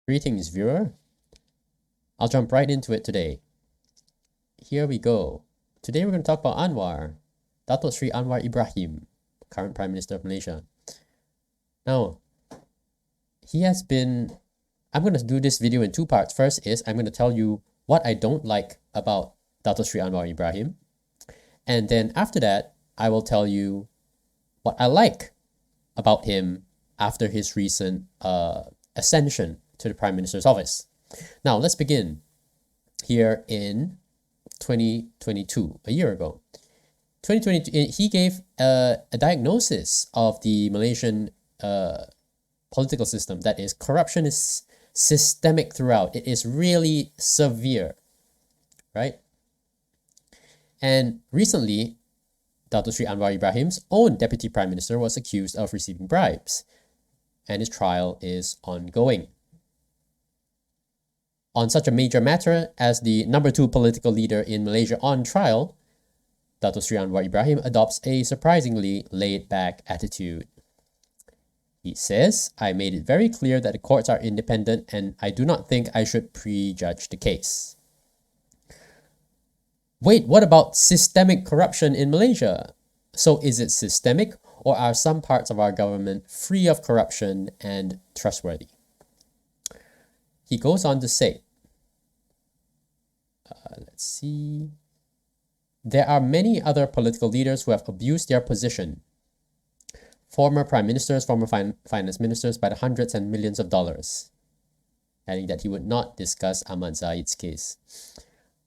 Greetings, viewer. I'll jump right into it today. Here we go. Today we're going to talk about Anwar, Datuk Sri Anwar Ibrahim, current Prime Minister of Malaysia. Now, I'm going to do this video in two parts. First is I'm going to tell you what I don't like about Datuk Sri Anwar Ibrahim. And then after that, I will tell you what I like about him after his recent ascension to the Prime Minister's office. Now, let's begin here in 2022, a year ago. 2022, he gave a diagnosis of the Malaysian political system. That is, corruption is systemic throughout. It is really severe, right? And recently, Datuk Sri Anwar Ibrahim's own Deputy Prime Minister was accused of receiving bribes, and his trial is ongoing. On such a major matter as the number 2 political leader in Malaysia on trial, Datuk Sri Anwar Ibrahim adopts a surprisingly laid-back attitude. He says, "I made it very clear that the courts are independent and I do not think I should prejudge the case." Wait, what about systemic corruption in Malaysia? So is it systemic, or are some parts of our government free of corruption and trustworthy? He goes on to say, let's see. "There are many other political leaders who have abused their position. Former prime ministers, former finance ministers by the hundreds and millions of dollars." Adding that he would not discuss Ahmad Zahid's case.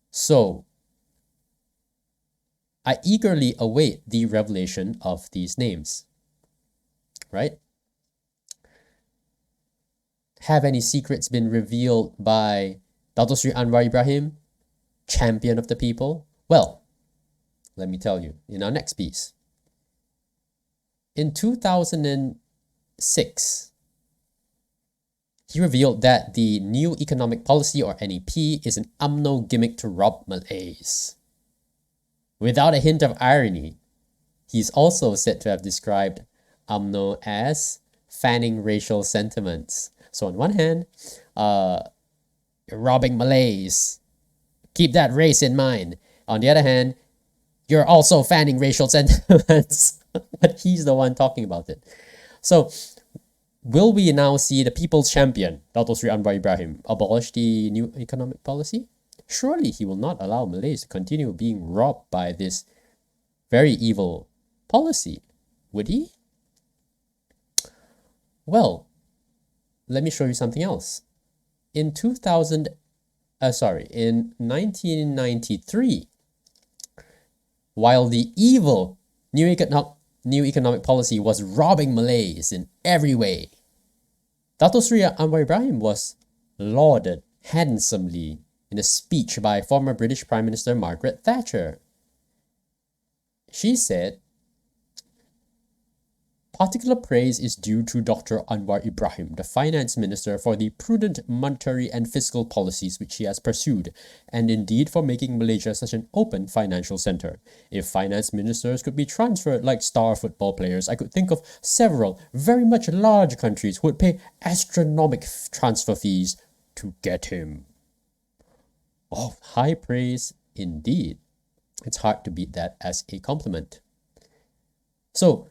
So, I eagerly await the revelation of these names, right? Have any secrets been revealed by Datuk Sri Anwar Ibrahim, champion of the people? Well, let me tell you in our next piece. In 2006, he revealed that the New Economic Policy, or NEP, is an UMNO gimmick to rob Malays. Without a hint of irony, he's also said to have described UMNO as fanning racial sentiments. So on one hand, you're robbing Malays. Keep that race in mind. On the other hand, you're also fanning racial sentiments. But he's the one talking about it. So, will we now see the people's champion, Datuk Sri Anwar Ibrahim, abolish the new economic policy? Surely he will not allow Malays to continue being robbed by this very evil policy, would he? Well, let me show you something else. In 1993, while the evil new economic policy was robbing Malays in every way, Datuk Sri Anwar Ibrahim was lauded handsomely in a speech by former British Prime Minister Margaret Thatcher. She said, "Particular praise is due to Dr. Anwar Ibrahim, the Finance Minister, for the prudent monetary and fiscal policies which he has pursued, and indeed for making Malaysia such an open financial centre. If finance ministers could be transferred like star football players, I could think of several very much large countries who would pay astronomical transfer fees to get him." Oh, high praise indeed. It's hard to beat that as a compliment. So,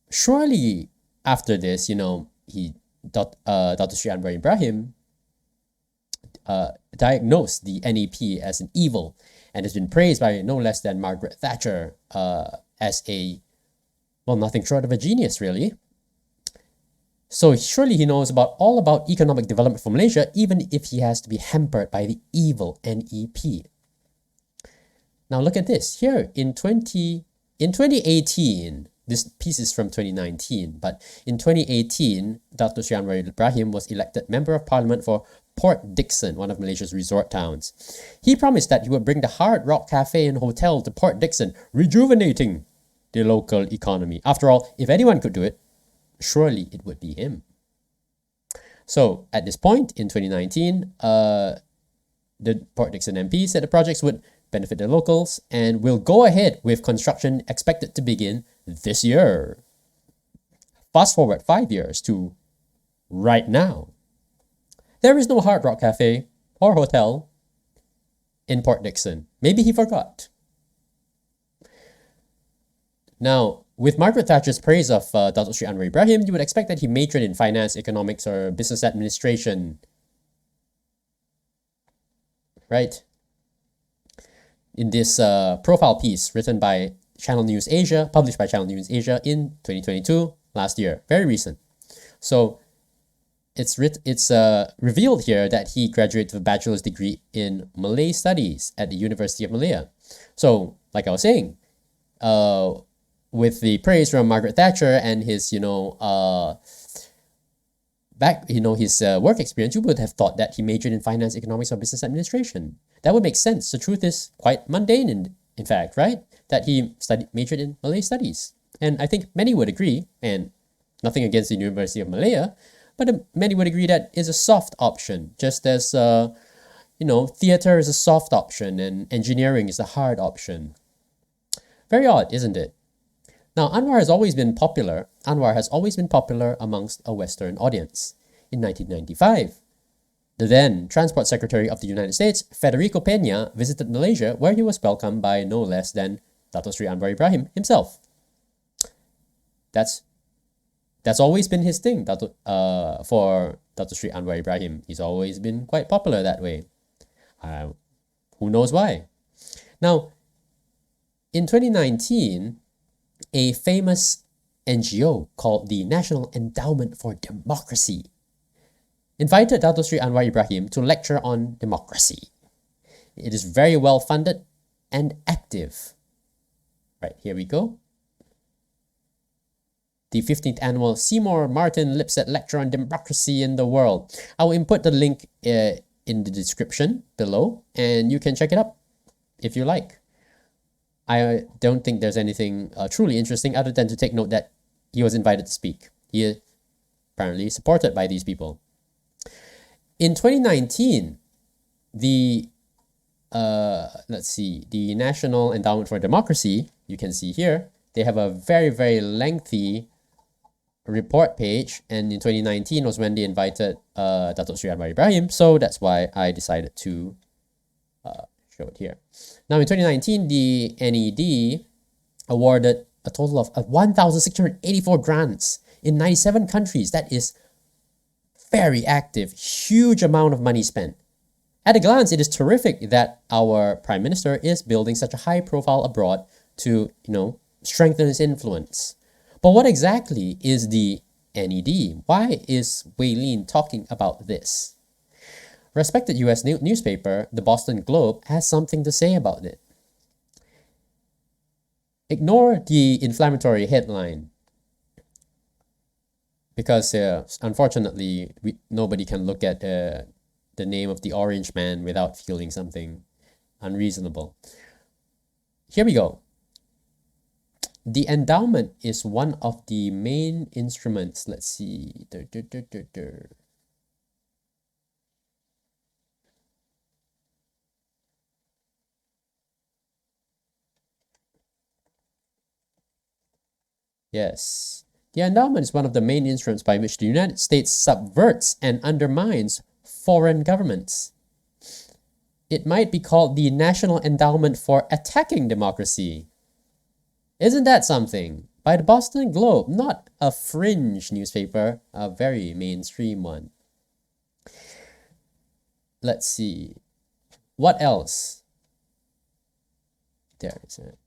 surely after this, Datuk Sri Anwar Ibrahim diagnosed the NEP as an evil and has been praised by no less than Margaret Thatcher as nothing short of a genius, really. So surely he knows all about economic development for Malaysia, even if he has to be hampered by the evil NEP. Now look at this. Here in 2018, this piece is from 2019, but in 2018, Dr. Sri Anwar Ibrahim was elected Member of Parliament for Port Dickson, one of Malaysia's resort towns. He promised that he would bring the Hard Rock Cafe and Hotel to Port Dickson, rejuvenating the local economy. After all, if anyone could do it, surely it would be him. So at this point in 2019, the Port Dickson MP said the projects would benefit the locals and will go ahead with construction expected to begin this year. Fast forward 5 years to right now. There is no Hard Rock Cafe or hotel in Port Dickson. Maybe he forgot. Now, with Margaret Thatcher's praise of Dato Sri Anwar Ibrahim, you would expect that he majored in finance, economics, or business administration. Right? In this profile piece written by Channel News Asia, published by Channel News Asia in 2022, last year, very recent. So it's revealed here that he graduated with a bachelor's degree in Malay Studies at the University of Malaya. So, like I was saying, with the praise from Margaret Thatcher and his, his work experience, you would have thought that he majored in finance, economics, or business administration. That would make sense. The truth is quite mundane, in fact, right? That he majored in Malay studies. And I think many would agree, and nothing against the University of Malaya, but many would agree that is a soft option, just as, theater is a soft option and engineering is a hard option. Very odd, isn't it? Now, Anwar has always been popular amongst a Western audience. In 1995, the then Transport Secretary of the United States, Federico Peña, visited Malaysia, where he was welcomed by no less than Dato Sri Anwar Ibrahim himself. That's always been his thing, for Dato Sri Anwar Ibrahim. He's always been quite popular that way. Who knows why? Now, in 2019, a famous NGO called the National Endowment for Democracy invited Dato Sri Anwar Ibrahim to lecture on democracy. It is very well funded and active. Right, here we go. The 15th Annual Seymour Martin Lipset Lecture on Democracy in the World. I will input the link in the description below, and you can check it up if you like. I don't think there's anything truly interesting other than to take note that he was invited to speak. He is apparently supported by these people. In 2019, the National Endowment for Democracy, you can see here, they have a very, very lengthy report page, and in 2019 was when they invited Dato Sri Anwar Ibrahim, so that's why I decided to show it here. Now, in 2019, the NED awarded a total of 1,684 grants in 97 countries. That is very active, huge amount of money spent. At a glance, it is terrific that our Prime Minister is building such a high profile abroad to, strengthen his influence. But what exactly is the NED? Why is Wei Lin talking about this? Respected US newspaper, the Boston Globe, has something to say about it. Ignore the inflammatory headline, because unfortunately, nobody can look at the name of the orange man without feeling something unreasonable. Here we go. The endowment is one of the main instruments. Let's see. Yes. The endowment is one of the main instruments by which the United States subverts and undermines foreign governments. It might be called the National Endowment for Attacking Democracy. Isn't that something? By the Boston Globe, not a fringe newspaper, a very mainstream one. Let's see. What else? There is it.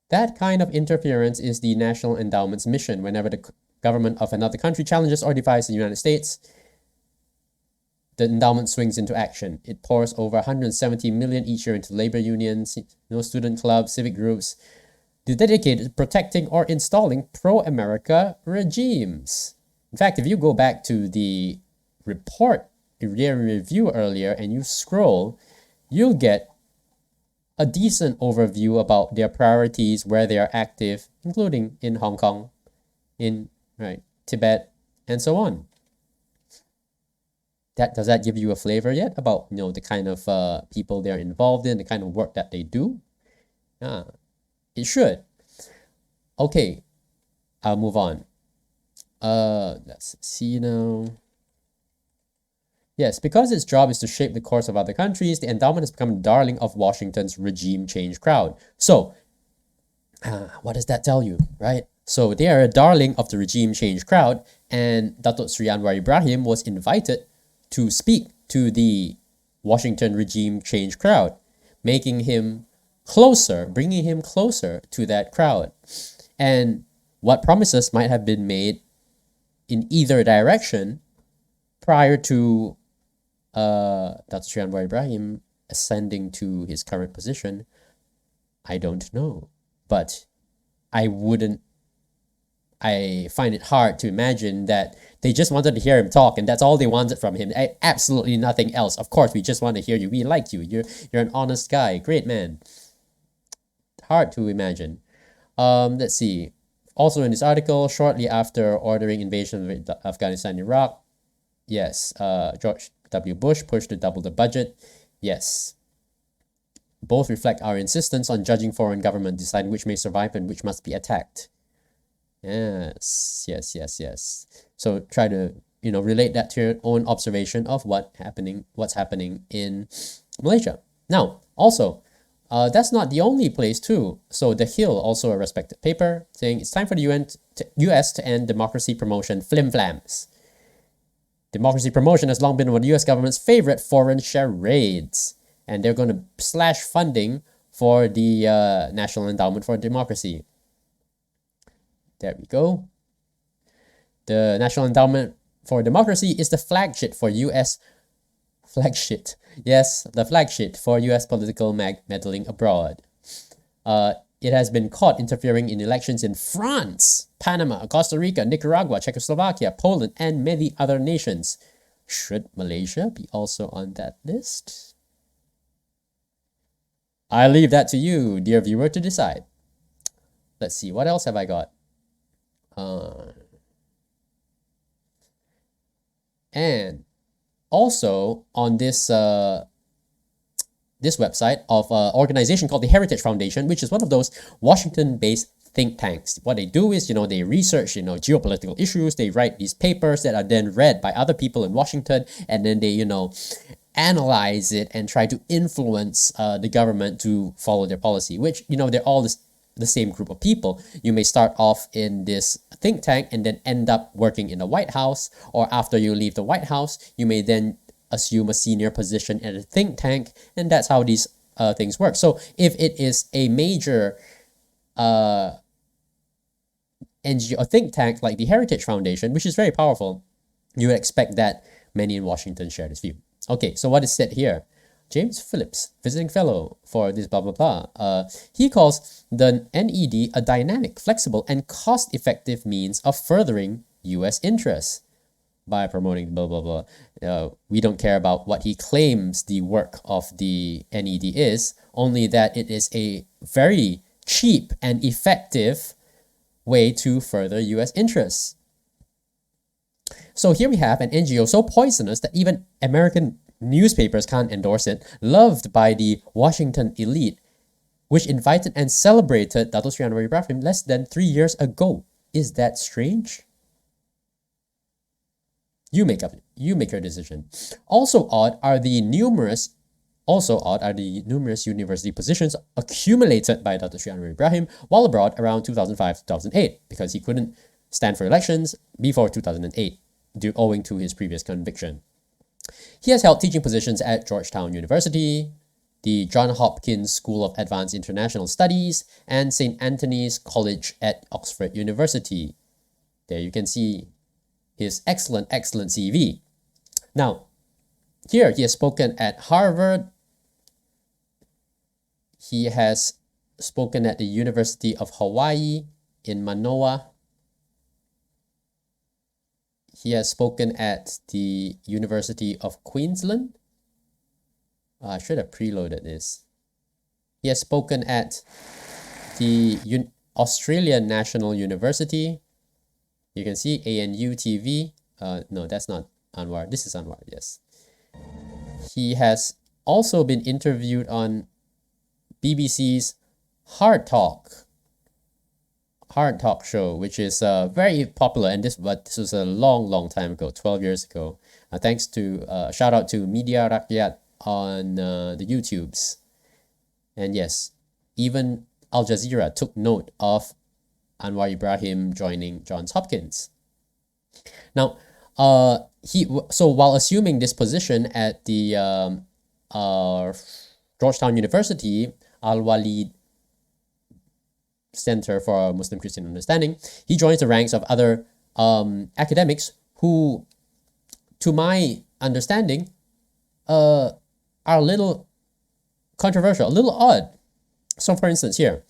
That kind of interference is the National Endowment's mission. Whenever the government of another country challenges or defies the United States, the endowment swings into action. It pours over 170 million each year into labor unions, student clubs, civic groups, dedicated to protecting or installing pro-America regimes. In fact, if you go back to the report, review earlier, and you scroll, you'll get a decent overview about their priorities, where they are active, including in Hong Kong, in Tibet, and so on. Does that give you a flavor yet about the kind of people they're involved in, the kind of work that they do? It should. Okay, I'll move on. Let's see now. Yes, because its job is to shape the course of other countries, the endowment has become a darling of Washington's regime change crowd. So, what does that tell you, right? So they are a darling of the regime change crowd, and Datuk Sri Anwar Ibrahim was invited to speak to the Washington regime change crowd, making him closer, bringing him closer to that crowd. And what promises might have been made in either direction prior to Datuk Sri Anwar Ibrahim ascending to his current position, I don't know. But I find it hard to imagine that they just wanted to hear him talk and that's all they wanted from him. Absolutely nothing else. Of course, we just want to hear you. We like you. You're an honest guy. Great man. Hard to imagine. Let's see. Also in this article, shortly after ordering invasion of Afghanistan and Iraq, yes, George W. Bush pushed to double the budget. Yes. Both reflect our insistence on judging foreign government, deciding which may survive and which must be attacked. Yes. So try to, relate that to your own observation of what's happening in Malaysia. Now, also, that's not the only place too. So The Hill, also a respected paper, saying it's time for the US to end democracy promotion flim-flams. Democracy promotion has long been one of the US government's favorite foreign charades. And they're going to slash funding for the National Endowment for Democracy. There we go. The National Endowment for Democracy is the flagship for US for US political meddling abroad. It has been caught interfering in elections in France, Panama, Costa Rica, Nicaragua, Czechoslovakia, Poland, and many other nations. Should Malaysia be also on that list? I leave that to you, dear viewer, to decide. Let's see, what else have I got? And also on this this website of an organization called the Heritage Foundation, which is one of those Washington-based think tanks. What they do is, they research, geopolitical issues. They write these papers that are then read by other people in Washington, and then they, analyze it and try to influence the government to follow their policy, which, they're all the same group of people. You may start off in this think tank and then end up working in the White House, or after you leave the White House, you may then assume a senior position in a think tank, and that's how these things work. So if it is a major NGO, a think tank like the Heritage Foundation, which is very powerful, you would expect that many in Washington share this view. Okay, so what is said here? James Phillips, visiting fellow for this blah, blah, blah. He calls the NED a dynamic, flexible, and cost-effective means of furthering U.S. interests by promoting blah, blah, blah. We don't care about what he claims the work of the NED is, only that it is a very cheap and effective way to further U.S. interests. So here we have an NGO so poisonous that even American newspapers can't endorse it, loved by the Washington elite, which invited and celebrated Datuk Sri Anwar Ibrahim less than 3 years ago. Is that strange? You make your decision. Also odd are the numerous university positions accumulated by Datuk Sri Anwar Ibrahim while abroad around 2005-2008, because he couldn't stand for elections before 2008, owing to his previous conviction. He has held teaching positions at Georgetown University, the Johns Hopkins School of Advanced International Studies, and St. Anthony's College at Oxford University. There you can see his excellent CV. Now, here he has spoken at Harvard. He has spoken at the University of Hawaii in Manoa. He has spoken at the University of Queensland. I should have preloaded this. He has spoken at the Australian National University. You can see ANU TV. No, that's not Anwar. This is Anwar, yes. He has also been interviewed on BBC's Hardtalk Hard Talk show, which is very popular, and this was a long time ago, 12 years ago. Thanks to shout out to Media Rakyat on the YouTubes, and yes, even Al Jazeera took note of Anwar Ibrahim joining Johns Hopkins. Now, so while assuming this position at the Georgetown University Al-Walid Center for Muslim Christian Understanding, he joins the ranks of other academics who, to my understanding, are a little controversial, a little odd. So for instance here,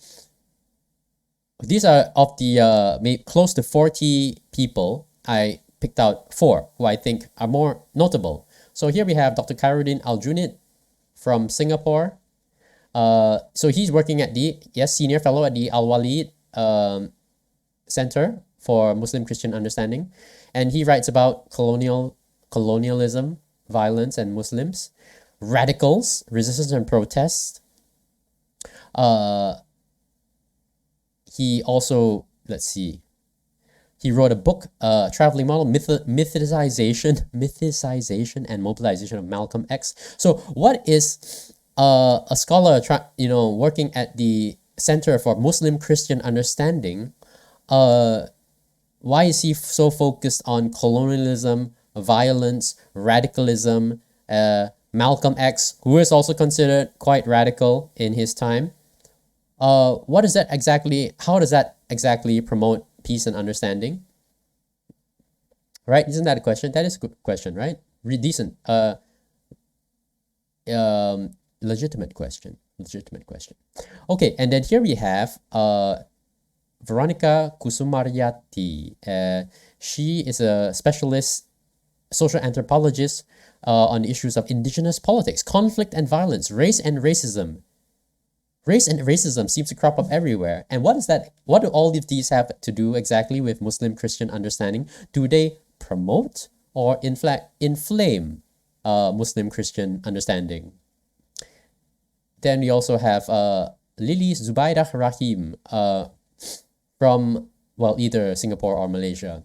these are of the maybe close to 40 people. I picked out 4 who I think are more notable. So here we have Dr. Khairuddin Al-Junid from Singapore. So he's working at the, senior fellow at the Al-Walid Center for Muslim Christian Understanding. And he writes about colonialism, violence, and Muslims, radicals, resistance and protest. He also, he wrote a book, Traveling Model, Mythicization and Mobilization of Malcolm X. So what is a scholar working at the Center for Muslim Christian Understanding, why is he so focused on colonialism, violence, radicalism, Malcolm X, who is also considered quite radical in his time? What is that exactly? How does that exactly promote peace and understanding? Right? Isn't that a question? That is a good question, right? Decent. Legitimate question. Okay, and then here we have Veronica Kusumaryati. She is a specialist social anthropologist on the issues of indigenous politics, conflict and violence, race and racism. Race and racism seems to crop up everywhere. And what is that? What do all of these have to do exactly with Muslim Christian understanding? Do they promote or inflame Muslim Christian understanding? Then we also have Lily Zubaidah Rahim from, either Singapore or Malaysia.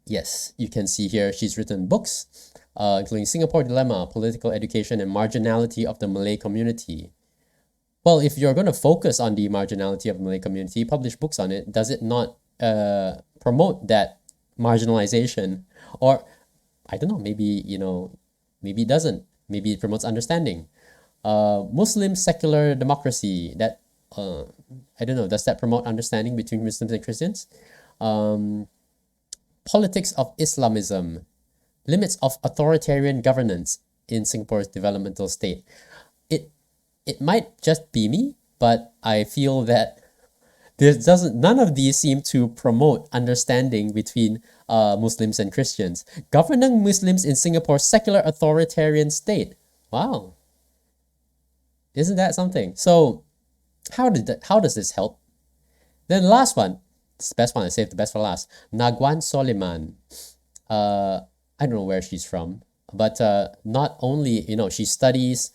Yes, you can see here she's written books, including Singapore Dilemma, Political Education and Marginality of the Malay Community. Well, if you're going to focus on the marginality of the Malay community, publish books on it, does it not promote that marginalization? Or, I don't know, maybe it doesn't. Maybe it promotes understanding. Muslim secular democracy, that, I don't know, does that promote understanding between Muslims and Christians? Politics of Islamism, limits of authoritarian governance in Singapore's developmental state. It might just be me, but I feel that none of these seem to promote understanding between Muslims and Christians. Governing Muslims in Singapore's secular authoritarian state. Wow. Isn't that something? So how does this help? Then the last one, this is the best one, I saved the best for last. Nagwan Soliman. I don't know where she's from, but not only, she studies,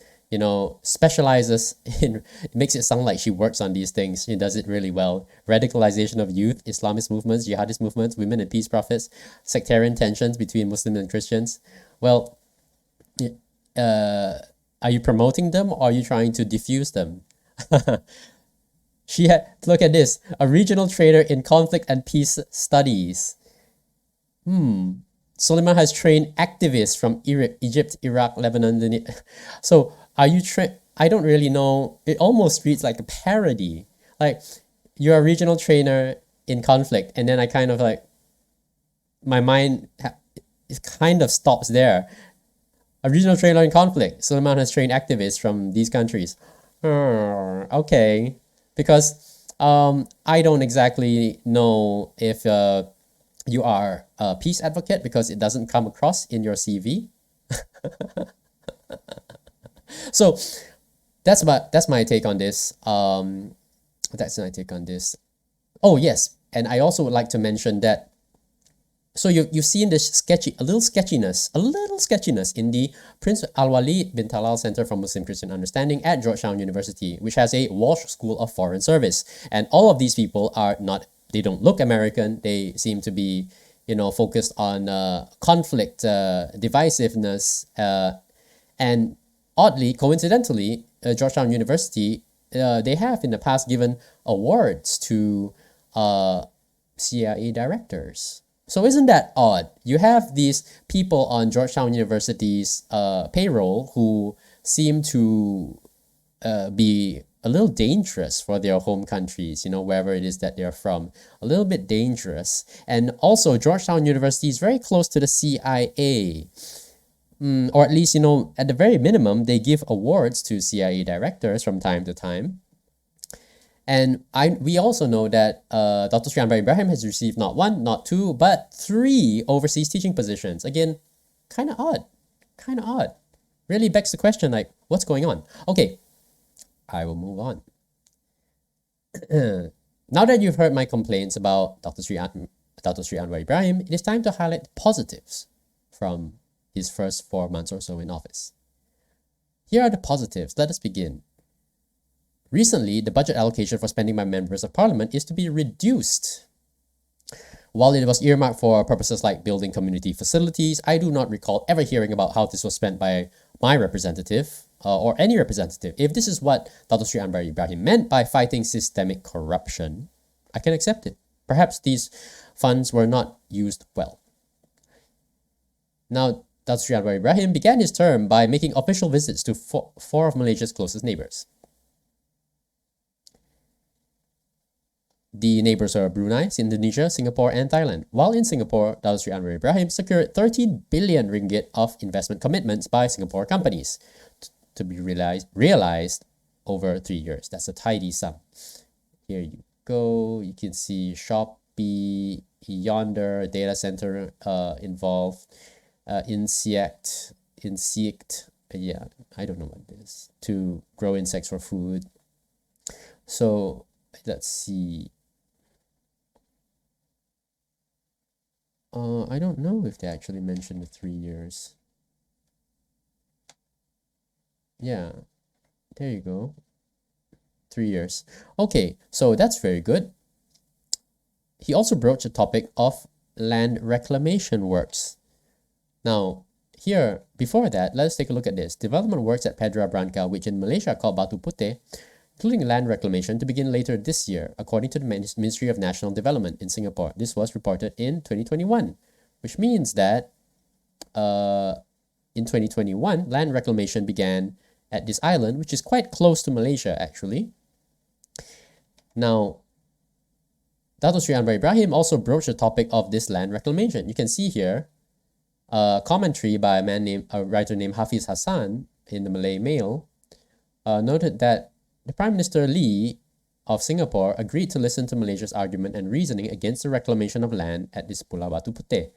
specializes in, it makes it sound like she works on these things. She does it really well. Radicalization of youth, Islamist movements, jihadist movements, women and peace prophets, sectarian tensions between Muslims and Christians. Well, are you promoting them or are you trying to diffuse them? Look at this, a regional trainer in conflict and peace studies. Suleiman has trained activists from Egypt, Iraq, Lebanon. So are you I don't really know. It almost reads like a parody. Like, you're a regional trainer in conflict, and then I kind of my mind it kind of stops there. A regional trainer in conflict. Suleiman has trained activists from these countries. Okay. Because I don't exactly know if you are a peace advocate, because it doesn't come across in your CV. So that's my take on this. That's my take on this. Oh yes, and I also would like to mention that. So you've seen this a little sketchiness in the Prince Al-Walid bin Talal Center for Muslim Christian Understanding at Georgetown University, which has a Walsh School of Foreign Service, and all of these people are not they don't look American. They seem to be, focused on conflict, divisiveness, and oddly, coincidentally, Georgetown University, they have in the past given awards to CIA directors. So isn't that odd? You have these people on Georgetown University's payroll who seem to be a little dangerous for their home countries, wherever it is that they're from, a little bit dangerous. And also, Georgetown University is very close to the CIA. Or at least, at the very minimum, they give awards to CIA directors from time to time. And we also know that Dr. Sri Anwar Ibrahim has received not one, not two, but 3 overseas teaching positions. Again, kind of odd. Really begs the question, like, what's going on? Okay, I will move on. Now that you've heard my complaints about Dr. Sri Anwar Ibrahim, it is time to highlight the positives from his first 4 months or so in office. Here are the positives. Let us begin. Recently, the budget allocation for spending by members of parliament is to be reduced. While it was earmarked for purposes like building community facilities, I do not recall ever hearing about how this was spent by my representative or any representative. If this is what Dr. Sri Anwar Ibrahim meant by fighting systemic corruption, I can accept it. Perhaps these funds were not used well. Now, Dr. Sri Anwar Ibrahim began his term by making official visits to four of Malaysia's closest neighbors. The neighbors are Brunei, Indonesia, Singapore, and Thailand. While in Singapore, Dr. Sri Anwar Ibrahim secured 13 billion ringgit of investment commitments by Singapore companies to be realized over 3 years. That's a tidy sum. Here you go. You can see Shopee, yonder, data center involved, insect, yeah, I don't know what it is, to grow insects for food. So let's see. I don't know if they actually mentioned the 3 years. Yeah, there you go. 3 years. Okay, so that's very good. He also broached the topic of land reclamation works. Now, here, before that, let's take a look at this. Development works at Pedra Branca, which in Malaysia are called Batu Putih, including land reclamation, to begin later this year, according to the Ministry of National Development in Singapore. This was reported in 2021, which means that in 2021, land reclamation began at this island, which is quite close to Malaysia, actually. Now, Dato Sri Anwar Ibrahim also broached the topic of this land reclamation. You can see here a commentary by a writer named Hafiz Hassan in the Malay Mail noted that the Prime Minister Lee of Singapore agreed to listen to Malaysia's argument and reasoning against the reclamation of land at this Pulau Batu Putih.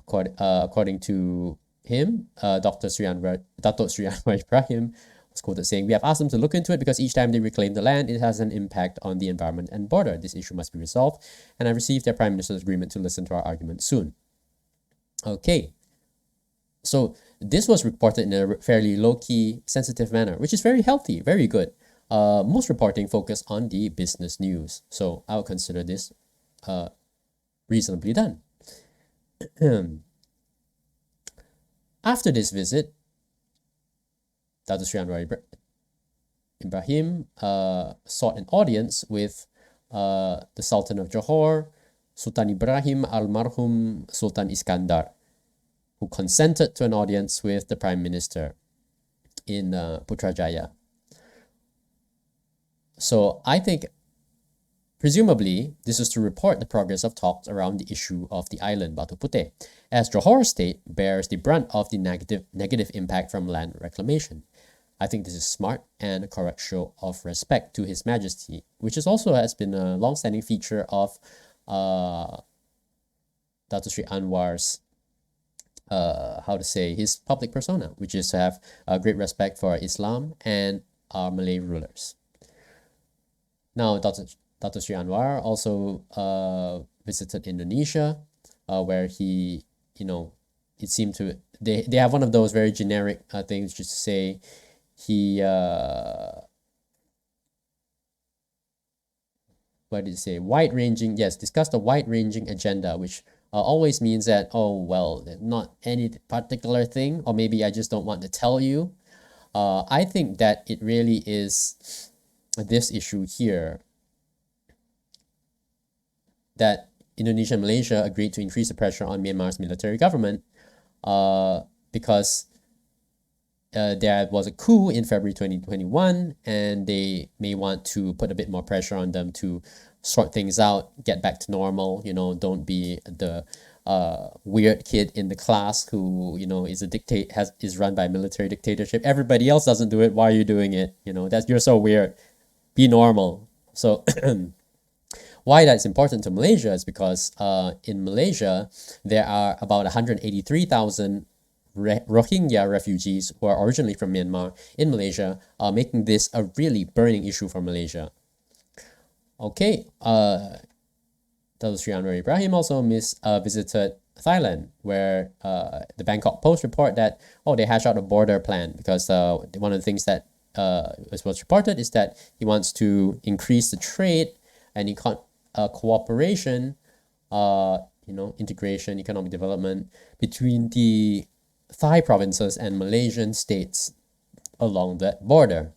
According to him, Dato Sri Anwar Ibrahim was quoted saying, "We have asked them to look into it because each time they reclaim the land, it has an impact on the environment and border. This issue must be resolved, and I received their Prime Minister's agreement to listen to our argument soon." Okay, so this was reported in a fairly low-key, sensitive manner, which is very healthy, very good. Most reporting focused on the business news, so I would consider this reasonably done. After this visit, Dato Sri Anwar Ibrahim sought an audience with the Sultan of Johor, Sultan Ibrahim Almarhum Sultan Iskandar, who consented to an audience with the Prime Minister in Putrajaya. So I think, presumably, this is to report the progress of talks around the issue of the island Batu Putih, as Johor State bears the brunt of the negative impact from land reclamation. I think this is smart and a correct show of respect to His Majesty, which is also has been a long-standing feature of Dato Sri Anwar's his public persona, which is to have great respect for Islam and our Malay rulers. Now, Dato Sri Anwar also visited Indonesia, where he, it seemed to, they have one of those very generic things, just to say he what did it say? Wide-ranging, yes, discussed a wide-ranging agenda, which always means that, oh, well, not any particular thing, or maybe I just don't want to tell you. I think that it really is this issue here that Indonesia and Malaysia agreed to increase the pressure on Myanmar's military government because there was a coup in February 2021, and they may want to put a bit more pressure on them to sort things out, get back to normal, don't be the weird kid in the class who, is run by a military dictatorship. Everybody else doesn't do it. Why are you doing it? You're so weird. Be normal. So why that's important to Malaysia is because in Malaysia, there are about 183,000 Rohingya refugees who are originally from Myanmar in Malaysia, making this a really burning issue for Malaysia. Okay, Dato Sri Anwar Ibrahim also visited Thailand, where the Bangkok Post report that, they hash out a border plan because one of the things that was reported is that he wants to increase the trade and cooperation, integration, economic development between the Thai provinces and Malaysian states along that border.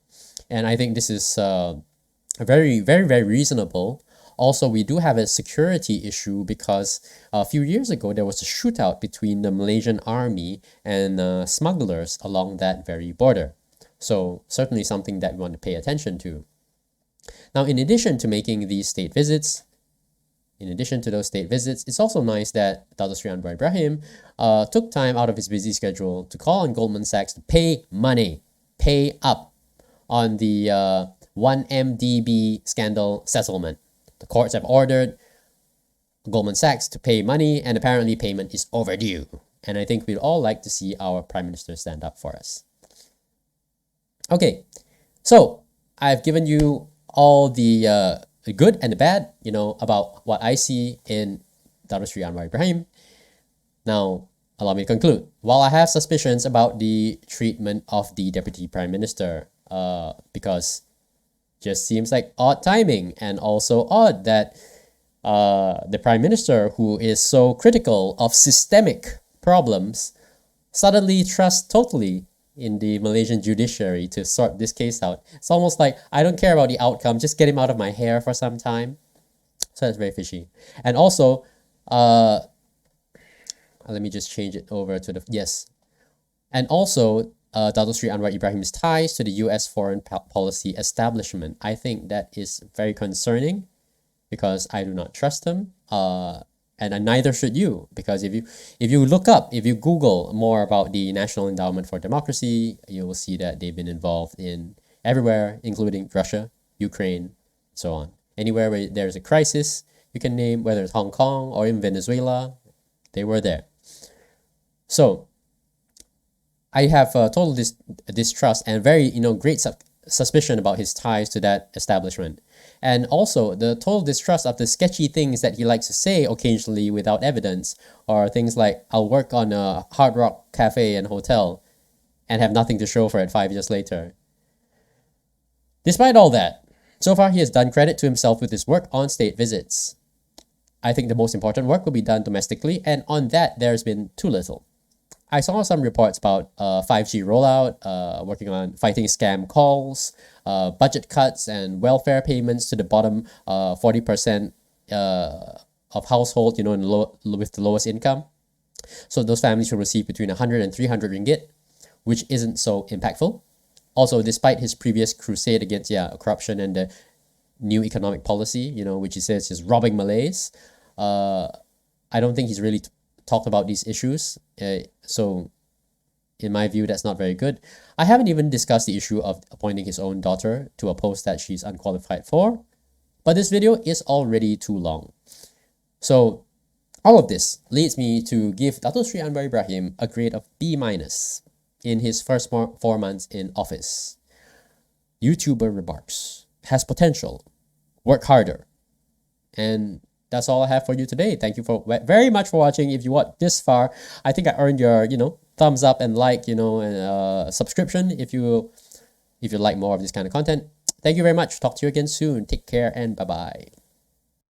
And I think this is very, very, very reasonable. Also, we do have a security issue because a few years ago, there was a shootout between the Malaysian army and smugglers along that very border. So certainly something that we want to pay attention to. Now, in addition to making these state visits, it's also nice that Dato Sri Anwar Ibrahim took time out of his busy schedule to call on Goldman Sachs to pay up on the 1MDB scandal settlement. The courts have ordered Goldman Sachs to pay money, and apparently payment is overdue. And I think we'd all like to see our Prime Minister stand up for us. Okay, so I've given you all the good and the bad, about what I see in Dato Sri Anwar Ibrahim. Now, allow me to conclude. While I have suspicions about the treatment of the Deputy Prime Minister, because just seems like odd timing, and also odd that the Prime Minister, who is so critical of systemic problems, suddenly trusts totally in the Malaysian judiciary to sort this case out. It's almost like, I don't care about the outcome, just get him out of my hair for some time. So that's very fishy. And also, let me just change it over to yes. And also, Dato Sri Anwar Ibrahim's ties to the US foreign policy establishment. I think that is very concerning because I do not trust him. And neither should you, because if you Google more about the National Endowment for Democracy, you will see that they've been involved in everywhere, including Russia, Ukraine, so on. Anywhere where there's a crisis, you can name, whether it's Hong Kong or in Venezuela, they were there. So I have total distrust and very great suspicion about his ties to that establishment. And also the total distrust of the sketchy things that he likes to say occasionally without evidence, or things like, I'll work on a Hard Rock cafe and hotel and have nothing to show for it 5 years later. Despite all that, so far he has done credit to himself with his work on state visits. I think the most important work will be done domestically, and on that there's been too little. I saw some reports about 5G rollout, working on fighting scam calls, budget cuts, and welfare payments to the bottom 40% of households, with the lowest income. So those families will receive between 100 and 300 ringgit, which isn't so impactful. Also, despite his previous crusade against corruption and the new economic policy, which he says is robbing Malays, I don't think he's really talked about these issues. So in my view, that's not very good. I haven't even discussed the issue of appointing his own daughter to a post that she's unqualified for, but this video is already too long. So all of this leads me to give Dato Sri Anwar Ibrahim a grade of B- in his first 4 months in office. YouTuber remarks. Has potential. Work harder. And that's all I have for you today. Thank you very much for watching. If you watched this far, I think I earned your, thumbs up and like, and subscription if you like more of this kind of content. Thank you very much. Talk to you again soon. Take care and bye-bye.